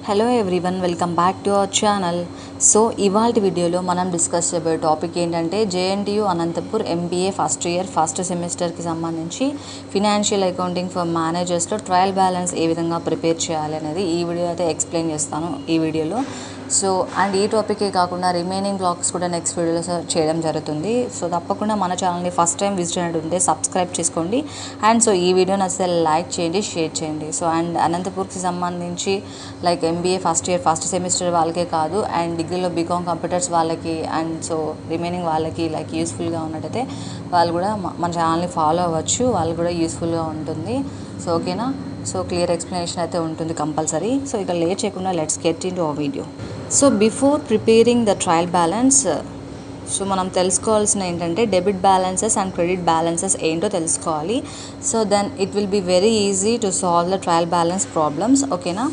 Hello everyone, welcome back to our channel. So ఇవాళ వీడియోలో మనం డిస్కస్ చేయబోయే టాపిక్ ఏంటంటే JNTU Anantapur MBA first year first సెమిస్టర్కి సంబంధించి ఫినాన్షియల్ అకౌంటింగ్ ఫర్ మేనేజర్స్లో ట్రయల్ బ్యాలెన్స్ ఏ విధంగా ప్రిపేర్ చేయాలి అనేది ఈ వీడియో అయితే ఎక్స్ప్లెయిన్ చేస్తాను ఈ వీడియోలో. సో అండ్ ఈ టాపికే కాకుండా రిమైనింగ్ బ్లాగ్స్ కూడా నెక్స్ట్ వీడియోలో చేయడం జరుగుతుంది. సో తప్పకుండా మన ఛానల్ని ఫస్ట్ టైం విజిట్ అయినట్టు ఉంటే సబ్స్క్రైబ్ చేసుకోండి. అండ్ సో ఈ వీడియో నచ్చితే లైక్ చేయండి, షేర్ చేయండి. సో అండ్ అనంతపూర్కి సంబంధించి like MBA first year first semester వాళ్ళకే కాదు, అండ్ డిగ్రీలో బీకామ్ కంప్యూటర్స్ వాళ్ళకి అండ్ సో రిమైనింగ్ వాళ్ళకి లైక్ యూస్ఫుల్గా ఉన్నట్టయితే వాళ్ళు కూడా మన ఛానల్ని ఫాలో అవ్వచ్చు, వాళ్ళు కూడా యూస్ఫుల్గా ఉంటుంది. సో ఓకేనా. సో క్లియర్ ఎక్స్ప్లెనేషన్ అయితే ఉంటుంది కంపల్సరీ. సో ఇక లేట్ చేయకుండా let's get into our video. So before preparing the trial balance, so మనం తెలుసుకోవాల్సిన ఏంటంటే debit balances and credit balances ఏంటో తెలుసుకోవాలి. So then it will be very easy to solve the trial balance problems. ఓకేనా.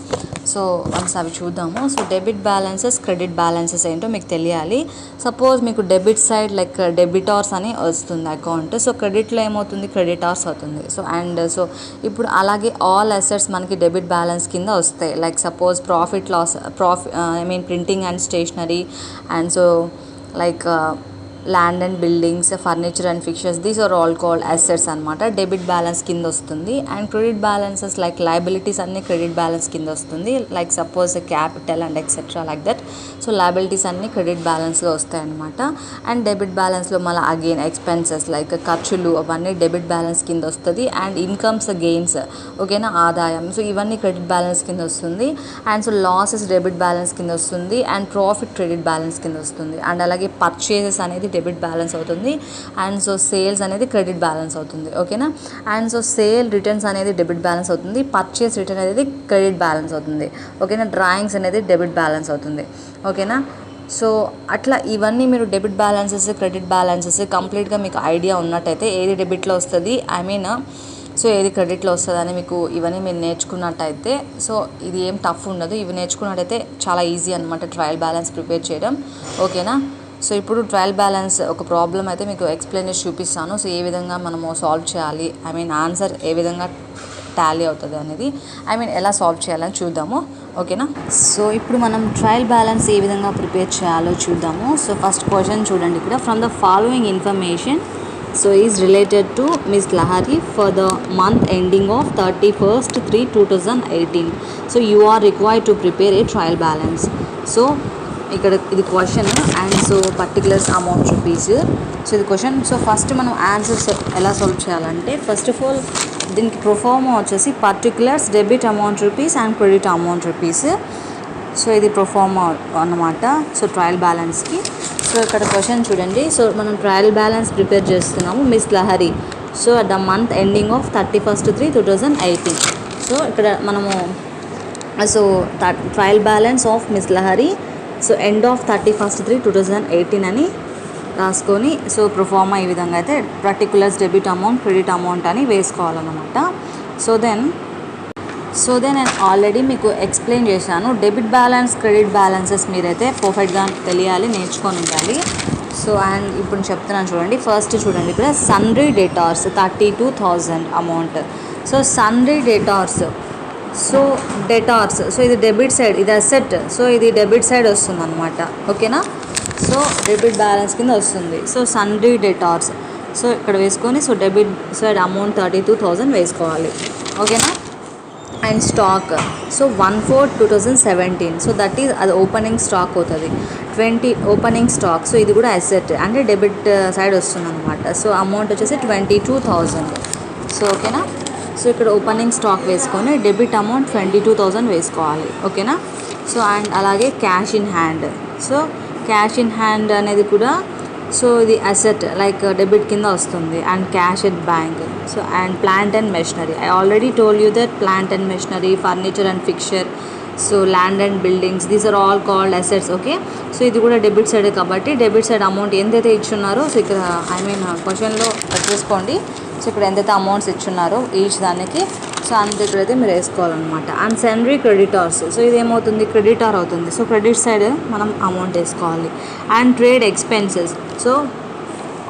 So once అవి చూద్దాము. So debit balances credit balances ఏంటో మీకు తెలియాలి. సపోజ్ మీకు డెబిట్ సైడ్ లైక్ డెబిటార్స్ అని వస్తుంది అకౌంట్, సో క్రెడిట్లో ఏమవుతుంది, క్రెడిటార్స్ అవుతుంది. సో అండ్ సో ఇప్పుడు అలాగే ఆల్ అసెట్స్ మనకి డెబిట్ బ్యాలెన్స్ కింద వస్తాయి. Like suppose profit loss printing and stationery and so like land and buildings, furniture and fixtures, these are all called assets అనమాట, debit balance కింద వస్తుంది. And credit balances like liabilities అన్నీ credit balance కింద వస్తుంది. Like suppose capital and etcetera like that. So liabilities అన్నీ credit బ్యాలెన్స్లో వస్తాయి అనమాట. అండ్ డెబిట్ బ్యాలెన్స్లో మళ్ళీ అగైన్ ఎక్స్పెన్సెస్ లైక్ ఖర్చులు అవన్నీ డెబిట్ బ్యాలెన్స్ కింద వస్తుంది. అండ్ ఇన్కమ్స్ గెయిన్స్, ఓకేనా, ఆదాయం, సో ఇవన్నీ క్రెడిట్ బ్యాలెన్స్ కింద వస్తుంది. And so losses debit balance కింద వస్తుంది. అండ్ ప్రాఫిట్ క్రెడిట్ బ్యాలెన్స్ కింద వస్తుంది. అండ్ అలాగే పర్చేసెస్ అనేది డెబిట్ బ్యాలెన్స్ అవుతుంది. అండ్ సో సేల్స్ అనేది క్రెడిట్ బ్యాలెన్స్ అవుతుంది. ఓకేనా. అండ్ సో సేల్ రిటర్న్స్ అనేది డెబిట్ బ్యాలెన్స్ అవుతుంది. పర్చేస్ రిటర్న్ అనేది క్రెడిట్ బ్యాలెన్స్ అవుతుంది. ఓకేనా. డ్రాయింగ్స్ అనేది డెబిట్ బ్యాలెన్స్ అవుతుంది. ఓకేనా. సో అట్లా ఇవన్నీ మీరు డెబిట్ బ్యాలెన్సెస్ క్రెడిట్ బ్యాలెన్సెస్ కంప్లీట్గా మీకు ఐడియా ఉన్నట్టయితే ఏది డెబిట్లో వస్తుంది సో ఏది క్రెడిట్లో వస్తుంది అని మీకు ఇవన్నీ మీరు నేర్చుకున్నట్టయితే సో ఇది ఏం టఫ్ ఉండదు. ఇవి నేర్చుకున్నట్టయితే చాలా ఈజీ అనమాట ట్రయల్ బ్యాలెన్స్ ప్రిపేర్ చేయడం. ఓకేనా. సో ఇప్పుడు ట్రయల్ బ్యాలెన్స్ ఒక ప్రాబ్లం అయితే మీకు ఎక్స్ప్లెయిన్ చేసి చూపిస్తాను. సో ఏ విధంగా మనము సాల్వ్ చేయాలి, ఆన్సర్ ఏ విధంగా టాలీ అవుతుంది అనేది ఎలా సాల్వ్ చేయాలని చూద్దాము. ఓకేనా. సో ఇప్పుడు మనం ట్రయల్ బ్యాలెన్స్ ఏ విధంగా ప్రిపేర్ చేయాలో చూద్దాము. సో ఫస్ట్ క్వశ్చన్ చూడండి ఇక్కడ, from the following information so is related to Ms. Lahari for the month ending of 31/3/2018. So you are required to prepare a trial balance. So ఇక్కడ ఇది question and so particulars amount rupees. So ఇది question. So first మనం answers ఎలా solve చేయాలంటే first of all దీనికి proforma వచ్చేసి particulars debit amount rupees and credit amount rupees. So ఇది proforma అన్నమాట. సో ట్రయల్ బ్యాలెన్స్కి. సో ఇక్కడ క్వశ్చన్ చూడండి. సో మనం ట్రయల్ బ్యాలెన్స్ ప్రిపేర్ చేస్తున్నాము miss Lahari. So at the month ending of 31/3/2018. So ఇక్కడ మనము so trial balance of miss Lahari so end of 31/3/2018 అని రాసుకొని సో ప్రొఫార్మా ఈ విధంగా అయితే particulars debit amount credit amount అని వేసుకోవాలన్నమాట. సో దెన్ నేను ఆల్రెడీ మీకు ఎక్స్ప్లెయిన్ చేశాను. డెబిట్ బ్యాలెన్స్ క్రెడిట్ బ్యాలెన్సెస్ మీరైతే పర్ఫెక్ట్గా తెలియాలి, నేర్చుకొని ఉండాలి. సో అండ్ ఇప్పుడు చెప్తున్నాను చూడండి. ఫస్ట్ చూడండి ఇక్కడ సన్రీ డేటార్స్ 32,000 అమౌంట్. సో సన్రీ డేటార్స్ సో ఇది డెబిట్ సైడ్, ఇది అసెట్. సో ఇది డెబిట్ సైడ్ వస్తుంది అనమాట. ఓకేనా. సో డెబిట్ బ్యాలెన్స్ కింద వస్తుంది. సో సన్రీ డేటార్స్ సో ఇక్కడ వేసుకొని సో డెబిట్ సైడ్ అమౌంట్ 32,000 వేసుకోవాలి. ఓకేనా. And stock so 1/4/2017. So that is అది ఓపెనింగ్ స్టాక్ అవుతుంది. 20 ఓపెనింగ్ స్టాక్. సో ఇది కూడా అసెట్ అంటే డెబిట్ సైడ్ వస్తుంది అనమాట. సో అమౌంట్ వచ్చేసి 22,000. సో ఓకేనా. సో ఇక్కడ ఓపెనింగ్ స్టాక్ వేసుకొని డెబిట్ అమౌంట్ 22,000 వేసుకోవాలి. ఓకేనా. సో అండ్ అలాగే cash in hand. So cash in hand అనేది కూడా సో ఇది అసెట్ లైక్ డెబిట్ కింద వస్తుంది. And cash at bank. So and plant and machinery, I already told you that plant and machinery, furniture and fixture, so land and buildings, these are all called assets. Okay. So ఇది కూడా debit side కాబట్టి debit side amount ఎంతైతే ఇచ్చున్నారో so ఇక్కడ క్వశ్చన్లో చూసుకోండి. So ఇక్కడ ఎంతైతే amounts ఇచ్చున్నారో each దానికి సో అంత ఇక్కడైతే మీరు వేసుకోవాలన్నమాట. అండ్ సన్రీ క్రెడిటార్స్ సో ఇది ఏమవుతుంది, క్రెడిటార్ అవుతుంది. సో క్రెడిట్ సైడ్ మనం అమౌంట్ వేసుకోవాలి. And trade expenses so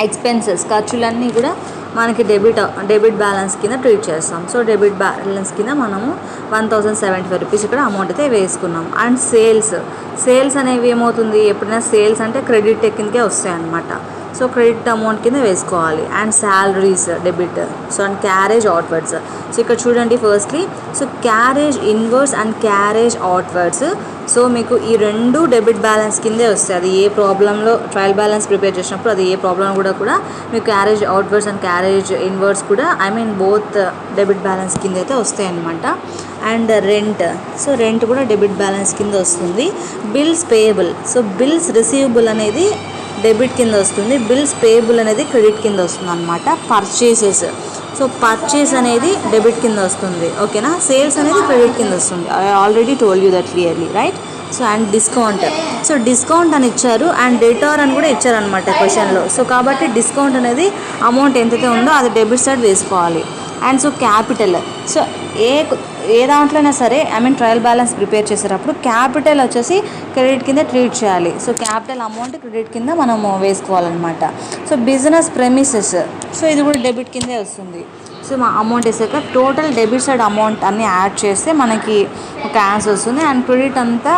expenses ఖర్చులన్నీ కూడా మనకి డెబిట్ బ్యాలెన్స్ కింద ట్రీట్ చేస్తాం. సో డెబిట్ బ్యాలెన్స్ కింద మనము 1075 రూపీస్ ఇక్కడ అమౌంట్ అయితే వేసుకున్నాం. అండ్ సేల్స్ అనేవి ఏమవుతుంది, ఎప్పుడైనా సేల్స్ అంటే క్రెడిట్ కిందకే వస్తాయి అన్నమాట. సో క్రెడిట్ అమౌంట్ కింద వేసుకోవాలి. And salaries debit. So and carriage outwards. So ఇక్కడ చూడండి firstly, so carriage inwards and carriage outwards. So మీకు ఈ రెండు డెబిట్ బ్యాలెన్స్ కిందే వస్తాయి. అది ఏ ప్రాబ్లంలో ట్రయల్ బ్యాలెన్స్ ప్రిపేర్ చేసినప్పుడు అది ఏ ప్రాబ్లం కూడా మీకు carriage outwards and carriage inwards కూడా బోత్ డెబిట్ బ్యాలెన్స్ కింద అయితే వస్తాయి అన్నమాట. అండ్ సో రెంట్ కూడా డెబిట్ బ్యాలెన్స్ కింద వస్తుంది. Bills payable. So bills receivable అనేది డెబిట్ కింద వస్తుంది, బిల్స్ పేయబుల్ అనేది క్రెడిట్ కింద వస్తుంది అనమాట. పర్చేసెస్. సో పర్చేస్ అనేది డెబిట్ కింద వస్తుంది, ఓకేనా. సేల్స్ అనేది క్రెడిట్ కింద వస్తుంది. I already told you that clearly, right. So and discount. So discount అని ఇచ్చారు అండ్ డెటార్ అని కూడా ఇచ్చారనమాట క్వశ్చన్లో. సో కాబట్టి డిస్కౌంట్ అనేది అమౌంట్ ఎంతైతే ఉందో అది డెబిట్ సైడ్ వేసుకోవాలి. And so capital. సో ఏ దాంట్లోనే సరే ట్రయల్ బ్యాలెన్స్ ప్రిపేర్ చేసేటప్పుడు క్యాపిటల్ వచ్చేసి క్రెడిట్ కింద ట్రీట్ చేయాలి. సో క్యాపిటల్ అమౌంట్ క్రెడిట్ కింద మనము వేసుకోవాలన్నమాట. So business premises. సో ఇది కూడా డెబిట్ కిందే వస్తుంది. సో మా అమౌంట్ వేసాక టోటల్ డెబిట్ సైడ్ అమౌంట్ అన్నీ యాడ్ చేస్తే మనకి ఒక ఆన్సర్ వస్తుంది. అండ్ క్రెడిట్ అంతా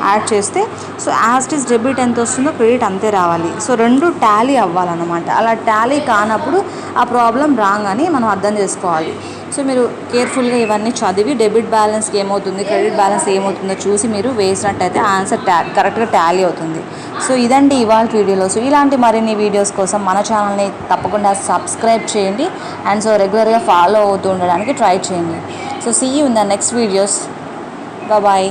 యాడ్ చేస్తే so as it is debit ఎంత వస్తుందో క్రెడిట్ అంతే రావాలి. సో రెండు టాలీ అవ్వాలన్నమాట. అలా టాలీ కానప్పుడు ఆ ప్రాబ్లం రాంగ్ అని మనం అర్థం చేసుకోవాలి. సో మీరు కేర్ఫుల్గా ఇవన్నీ చదివి డెబిట్ బ్యాలెన్స్కి ఏమవుతుంది, క్రెడిట్ బ్యాలెన్స్ ఏమవుతుందో చూసి మీరు వేసినట్టయితే ఆన్సర్ కరెక్ట్గా టాలీ అవుతుంది. సో ఇదండి ఇవాళ వీడియోలో. సో ఇలాంటి మరిన్ని వీడియోస్ కోసం మన ఛానల్ని తప్పకుండా సబ్స్క్రైబ్ చేయండి. అండ్ సో రెగ్యులర్గా ఫాలో అవుతూ ఉండడానికి ట్రై చేయండి. So see you in the next videos. Bye.